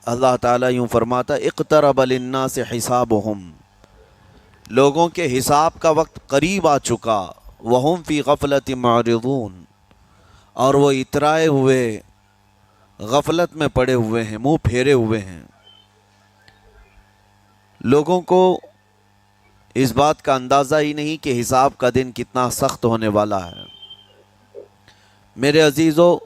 اللہ تعالیٰ یوں فرماتا اقترب للناس حسابہم، لوگوں کے حساب کا وقت قریب آ چکا، وہم فی غفلت معرضون، اور وہ اترائے ہوئے غفلت میں پڑے ہوئے ہیں، منہ پھیرے ہوئے ہیں۔ لوگوں کو اس بات کا اندازہ ہی نہیں کہ حساب کا دن کتنا سخت ہونے والا ہے۔ میرے عزیزو،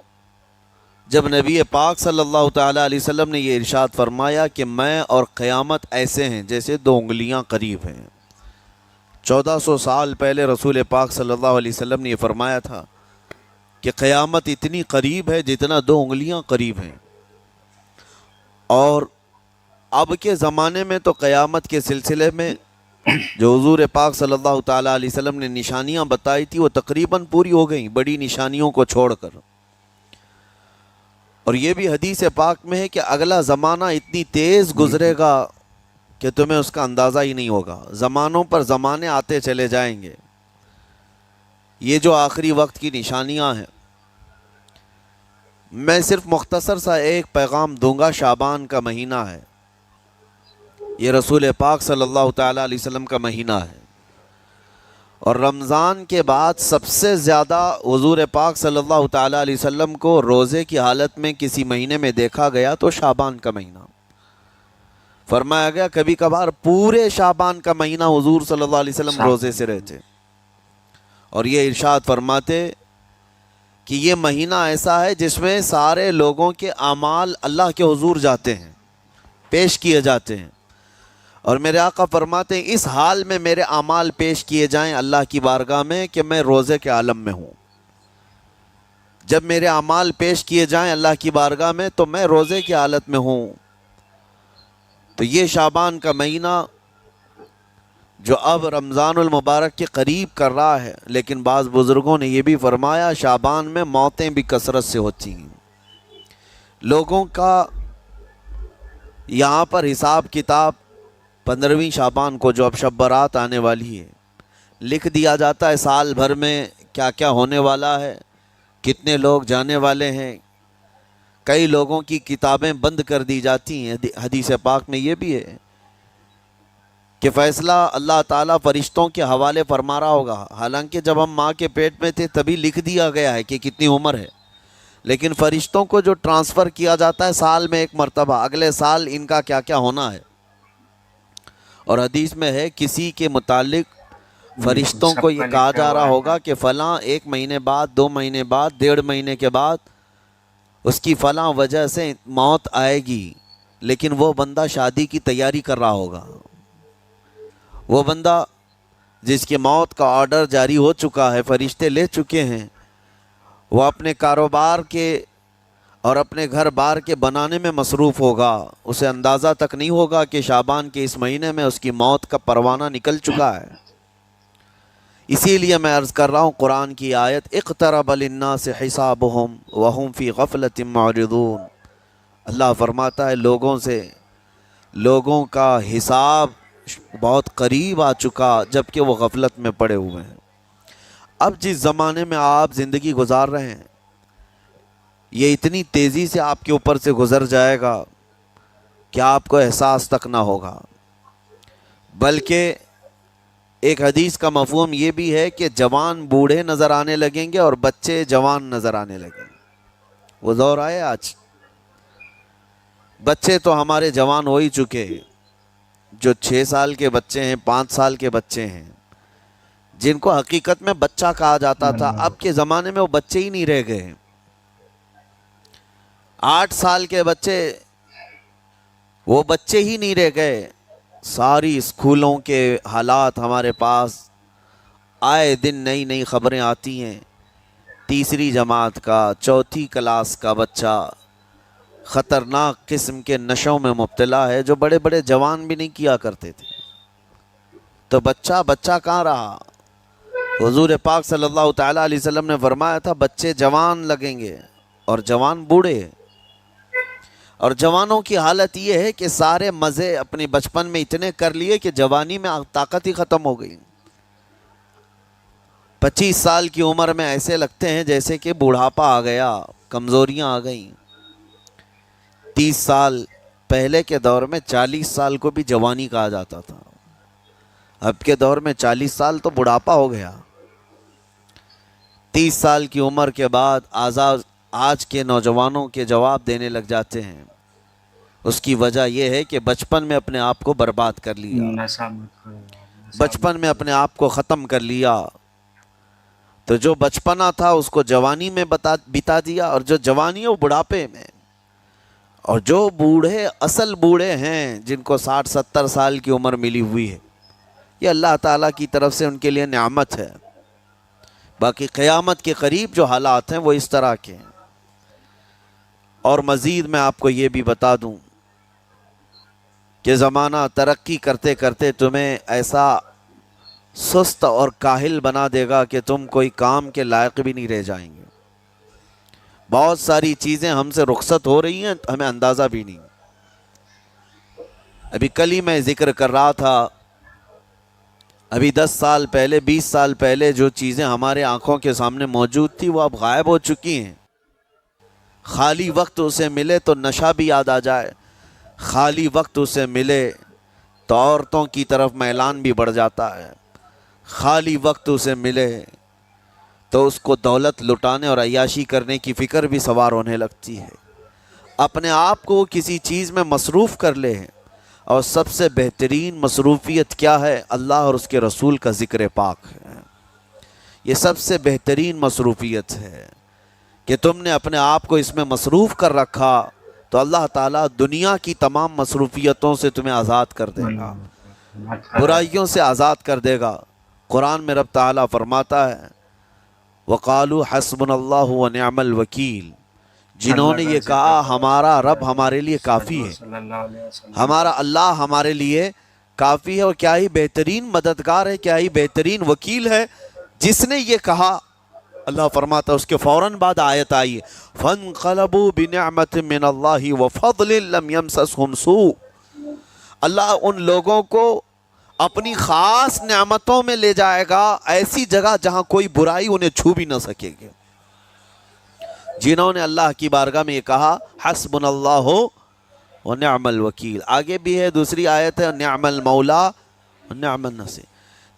جب نبی پاک صلی اللہ تعالیٰ علیہ وسلم نے یہ ارشاد فرمایا کہ میں اور قیامت ایسے ہیں جیسے دو انگلیاں قریب ہیں، 1400 سال پہلے رسول پاک صلی اللہ علیہ وسلم نے یہ فرمایا تھا کہ قیامت اتنی قریب ہے جتنا دو انگلیاں قریب ہیں۔ اور اب کے زمانے میں تو قیامت کے سلسلے میں جو حضور پاک صلی اللہ تعالیٰ علیہ وسلم نے نشانیاں بتائی تھی وہ تقریباً پوری ہو گئیں، بڑی نشانیوں کو چھوڑ کر۔ اور یہ بھی حدیث پاک میں ہے کہ اگلا زمانہ اتنی تیز گزرے گا کہ تمہیں اس کا اندازہ ہی نہیں ہوگا، زمانوں پر زمانے آتے چلے جائیں گے۔ یہ جو آخری وقت کی نشانیاں ہیں، میں صرف مختصر سا ایک پیغام دوں گا۔ شعبان کا مہینہ ہے، یہ رسول پاک صلی اللہ تعالیٰ علیہ وسلم کا مہینہ ہے، اور رمضان کے بعد سب سے زیادہ حضور پاک صلی اللہ تعالیٰ علیہ وسلم کو روزے کی حالت میں کسی مہینے میں دیکھا گیا تو شعبان کا مہینہ فرمایا گیا۔ کبھی کبھار پورے شعبان کا مہینہ حضور صلی اللہ علیہ وسلم روزے سے رہتے، اور یہ ارشاد فرماتے کہ یہ مہینہ ایسا ہے جس میں سارے لوگوں کے اعمال اللہ کے حضور جاتے ہیں، پیش کیے جاتے ہیں، اور میرے آقا فرماتے ہیں اس حال میں میرے اعمال پیش کیے جائیں اللہ کی بارگاہ میں کہ میں روزے کے عالم میں ہوں۔ جب میرے اعمال پیش کیے جائیں اللہ کی بارگاہ میں تو میں روزے کی حالت میں ہوں۔ تو یہ شعبان کا مہینہ جو اب رمضان المبارک کے قریب کر رہا ہے، لیکن بعض بزرگوں نے یہ بھی فرمایا شعبان میں موتیں بھی کثرت سے ہوتی ہیں۔ لوگوں کا یہاں پر حساب کتاب 15ویں شعبان کو جو اب شب برات آنے والی ہے لکھ دیا جاتا ہے، سال بھر میں کیا کیا ہونے والا ہے، کتنے لوگ جانے والے ہیں۔ کئی لوگوں کی کتابیں بند کر دی جاتی ہیں۔ حدیث پاک میں یہ بھی ہے کہ فیصلہ اللہ تعالیٰ فرشتوں کے حوالے فرما رہا ہوگا، حالانکہ جب ہم ماں کے پیٹ میں تھے تبھی لکھ دیا گیا ہے کہ کتنی عمر ہے، لیکن فرشتوں کو جو ٹرانسفر کیا جاتا ہے سال میں ایک مرتبہ، اگلے سال ان کا کیا کیا ہونا ہے۔ اور حدیث میں ہے کسی کے متعلق فرشتوں کو یہ کہا جا رہا ہوگا کہ فلاں 1 مہینے بعد، 2 مہینے بعد، 1.5 مہینے کے بعد اس کی فلاں وجہ سے موت آئے گی، لیکن وہ بندہ شادی کی تیاری کر رہا ہوگا، وہ بندہ جس کی موت کا آرڈر جاری ہو چکا ہے، فرشتے لے چکے ہیں، وہ اپنے کاروبار کے اور اپنے گھر بار کے بنانے میں مصروف ہوگا، اسے اندازہ تک نہیں ہوگا کہ شعبان کے اس مہینے میں اس کی موت کا پروانہ نکل چکا ہے۔ اسی لیے میں عرض کر رہا ہوں قرآن کی آیت اقترب للناس حسابہم وہم فی غفلت معرضون، اللہ فرماتا ہے لوگوں کا حساب بہت قریب آ چکا جبکہ وہ غفلت میں پڑے ہوئے ہیں۔ اب جس زمانے میں آپ زندگی گزار رہے ہیں یہ اتنی تیزی سے آپ کے اوپر سے گزر جائے گا کہ آپ کو احساس تک نہ ہوگا، بلکہ ایک حدیث کا مفہوم یہ بھی ہے کہ جوان بوڑھے نظر آنے لگیں گے اور بچے جوان نظر آنے لگیں گے۔ وہ دور آئے آج، بچے تو ہمارے جوان ہو ہی چکے ہیں، جو 6 سال کے بچے ہیں، 5 سال کے بچے ہیں، جن کو حقیقت میں بچہ کہا جاتا تھا، اب کے زمانے میں وہ بچے ہی نہیں رہ گئے ہیں۔ 8 سال کے بچے وہ بچے ہی نہیں رہ گئے۔ ساری اسکولوں کے حالات ہمارے پاس آئے دن نئی نئی خبریں آتی ہیں۔ 3ری جماعت کا، 4تھی کلاس کا بچہ خطرناک قسم کے نشوں میں مبتلا ہے جو بڑے بڑے جوان بھی نہیں کیا کرتے تھے۔ تو بچہ کہاں رہا؟ حضور پاک صلی اللہ تعالیٰ علیہ وسلم نے فرمایا تھا بچے جوان لگیں گے اور جوان بوڑھے، اور جوانوں کی حالت یہ ہے کہ سارے مزے اپنے بچپن میں اتنے کر لیے کہ جوانی میں طاقت ہی ختم ہو گئی۔ 25 سال کی عمر میں ایسے لگتے ہیں جیسے کہ بوڑھاپا آ گیا، کمزوریاں آ گئیں۔ 30 سال پہلے کے دور میں 40 سال کو بھی جوانی کہا جاتا تھا، اب کے دور میں 40 سال تو بڑھاپا ہو گیا۔ 30 سال کی عمر کے بعد آج کے نوجوانوں کے جواب دینے لگ جاتے ہیں۔ اس کی وجہ یہ ہے کہ بچپن میں اپنے آپ کو برباد کر لیا، بچپن میں اپنے آپ کو ختم کر لیا۔ تو جو بچپنا تھا اس کو جوانی میں بتا دیا، اور جو جوانی ہے وہ بڑھاپے میں۔ اور جو بوڑھے اصل بوڑھے ہیں جن کو 60-70 سال کی عمر ملی ہوئی ہے، یہ اللہ تعالیٰ کی طرف سے ان کے لیے نعمت ہے۔ باقی قیامت کے قریب جو حالات ہیں وہ اس طرح کے ہیں۔ اور مزید میں آپ کو یہ بھی بتا دوں کہ زمانہ ترقی کرتے کرتے تمہیں ایسا سست اور کاہل بنا دے گا کہ تم کوئی کام کے لائق بھی نہیں رہ جائیں گے۔ بہت ساری چیزیں ہم سے رخصت ہو رہی ہیں، ہمیں اندازہ بھی نہیں۔ ابھی کل ہی میں ذکر کر رہا تھا، ابھی 10 سال پہلے 20 سال پہلے جو چیزیں ہمارے آنکھوں کے سامنے موجود تھی وہ اب غائب ہو چکی ہیں۔ خالی وقت اسے ملے تو نشہ بھی یاد آ جائے، خالی وقت اسے ملے تو عورتوں کی طرف میلان بھی بڑھ جاتا ہے، خالی وقت اسے ملے تو اس کو دولت لٹانے اور عیاشی کرنے کی فکر بھی سوار ہونے لگتی ہے۔ اپنے آپ کو کسی چیز میں مصروف کر لے، اور سب سے بہترین مصروفیت کیا ہے؟ اللہ اور اس کے رسول کا ذکر پاک ہے۔ یہ سب سے بہترین مصروفیت ہے کہ تم نے اپنے آپ کو اس میں مصروف کر رکھا تو اللہ تعالیٰ دنیا کی تمام مصروفیتوں سے تمہیں آزاد کر دے گا، برائیوں سے آزاد کر دے گا۔ قرآن میں رب تعالیٰ فرماتا ہے وَقَالُوا حَسْبُنَا اللَّهُ وَنِعْمَ الْوَكِيلُ، جنہوں نے یہ کہا ہمارا رب ہمارے لیے کافی ہے، ہمارا اللہ ہمارے لیے کافی ہے، اور کیا ہی بہترین مددگار ہے، کیا ہی بہترین وکیل ہے جس نے یہ کہا۔ اللہ فرماتا ہے اس کے فوراً بعد آیت آئی فَانْقَلَبُوا بِنِعْمَةٍ مِّنَ اللَّهِ وَفَضْلٍ لَمْ يَمْسَسْهُمْ سُوءٌ، اللہ ان لوگوں کو اپنی خاص نعمتوں میں لے جائے گا، ایسی جگہ جہاں کوئی برائی انہیں چھو بھی نہ سکے گی۔ جنہوں نے اللہ کی بارگاہ میں یہ کہا حسبنا اللہ ونعم الوکیل، آگے بھی ہے دوسری آیت ہے نعم المولا ونعم النصیر،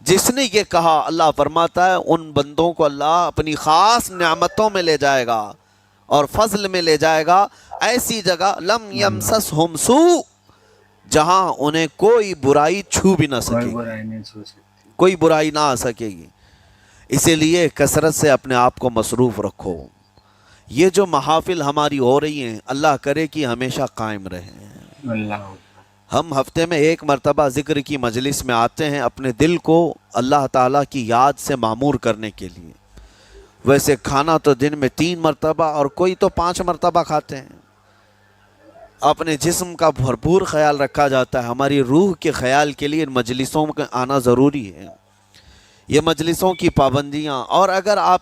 جس نے یہ کہا اللہ فرماتا ہے ان بندوں کو اللہ اپنی خاص نعمتوں میں لے جائے گا اور فضل میں لے جائے گا، ایسی جگہ لم یمسسہم سوء، جہاں انہیں کوئی برائی چھو بھی نہ سکے گی، کوئی برائی نہ آ سکے گی۔ اسی لیے کثرت سے اپنے آپ کو مصروف رکھو۔ یہ جو محافل ہماری ہو رہی ہیں اللہ کرے کہ ہمیشہ قائم رہیں۔ ہم ہفتے میں 1 مرتبہ ذکر کی مجلس میں آتے ہیں اپنے دل کو اللہ تعالیٰ کی یاد سے معمور کرنے کے لیے۔ ویسے کھانا تو دن میں 3 مرتبہ اور کوئی تو 5 مرتبہ کھاتے ہیں۔ اپنے جسم کا بھرپور خیال رکھا جاتا ہے، ہماری روح کے خیال کے لیے ان مجلسوں میں آنا ضروری ہے۔ یہ مجلسوں کی پابندیاں، اور اگر آپ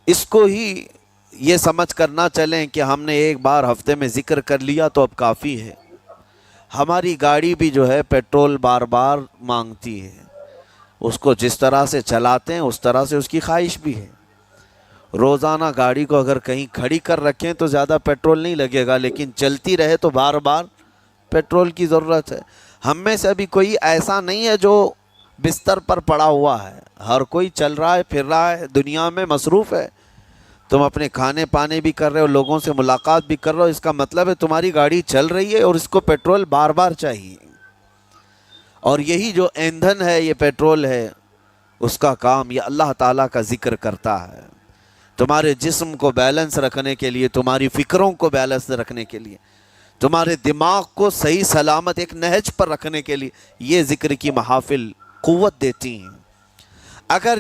اس کو ہی یہ سمجھ کر نہ چلیں کہ ہم نے ایک بار ہفتے میں ذکر کر لیا تو اب کافی ہے۔ ہماری گاڑی بھی جو ہے پیٹرول بار بار مانگتی ہے، اس کو جس طرح سے چلاتے ہیں اس طرح سے اس کی خواہش بھی ہے۔ روزانہ گاڑی کو اگر کہیں کھڑی کر رکھیں تو زیادہ پیٹرول نہیں لگے گا، لیکن چلتی رہے تو بار بار پیٹرول کی ضرورت ہے۔ ہم میں سے ابھی کوئی ایسا نہیں ہے جو بستر پر پڑا ہوا ہے، ہر کوئی چل رہا ہے، پھر رہا ہے، دنیا میں مصروف ہے۔ تم اپنے کھانے پانے بھی کر رہے ہو، لوگوں سے ملاقات بھی کر رہے ہو، اس کا مطلب ہے تمہاری گاڑی چل رہی ہے اور اس کو پیٹرول بار بار چاہیے۔ اور یہی جو ایندھن ہے، یہ پیٹرول ہے، اس کا کام یہ اللہ تعالیٰ کا ذکر کرتا ہے۔ تمہارے جسم کو بیلنس رکھنے کے لیے، تمہاری فکروں کو بیلنس رکھنے کے لیے، تمہارے دماغ کو صحیح سلامت ایک نہج پر رکھنے کے لیے یہ ذکر کی محافل قوت دیتی ہیں۔ اگر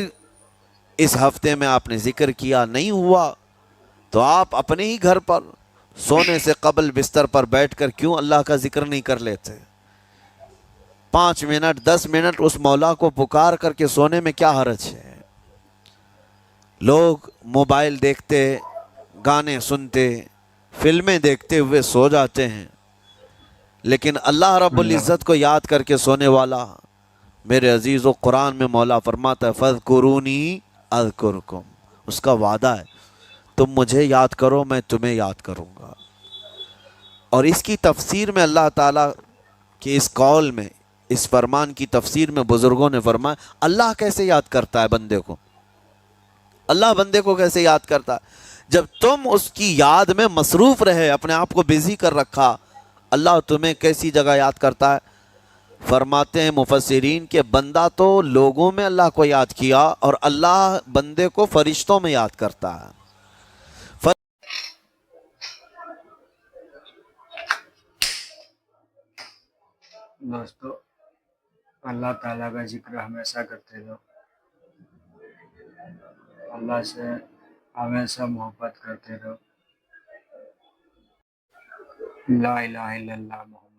اس ہفتے میں آپ نے ذکر کیا نہیں ہوا تو آپ اپنے ہی گھر پر سونے سے قبل بستر پر بیٹھ کر کیوں اللہ کا ذکر نہیں کر لیتے؟ 5 منٹ 10 منٹ اس مولا کو پکار کر کے سونے میں کیا حرج ہے؟ لوگ موبائل دیکھتے، گانے سنتے، فلمیں دیکھتے ہوئے سو جاتے ہیں، لیکن اللہ رب العزت کو یاد کر کے سونے والا، میرے عزیزو، قرآن میں مولا فرماتا ہے فَاذْكُرُونِي اذکرکم، اس کا وعدہ ہے تم مجھے یاد کرو میں تمہیں یاد کروں گا۔ اور اس کی تفسیر میں اللہ تعالیٰ کے اس قول میں، اس فرمان کی تفسیر میں بزرگوں نے فرمایا اللہ کیسے یاد کرتا ہے بندے کو، اللہ بندے کو کیسے یاد کرتا ہے؟ جب تم اس کی یاد میں مصروف رہے، اپنے آپ کو بزی کر رکھا، اللہ تمہیں کیسی جگہ یاد کرتا ہے؟ فرماتے ہیں مفسرین کہ بندہ تو لوگوں میں اللہ کو یاد کیا، اور اللہ بندے کو فرشتوں میں یاد کرتا ہے۔ دوستو، اللہ تعالیٰ کا ذکر ہمیشہ کرتے رہو، اللہ سے ہمیشہ محبت کرتے رہو۔ لا الہ الا اللہ محمد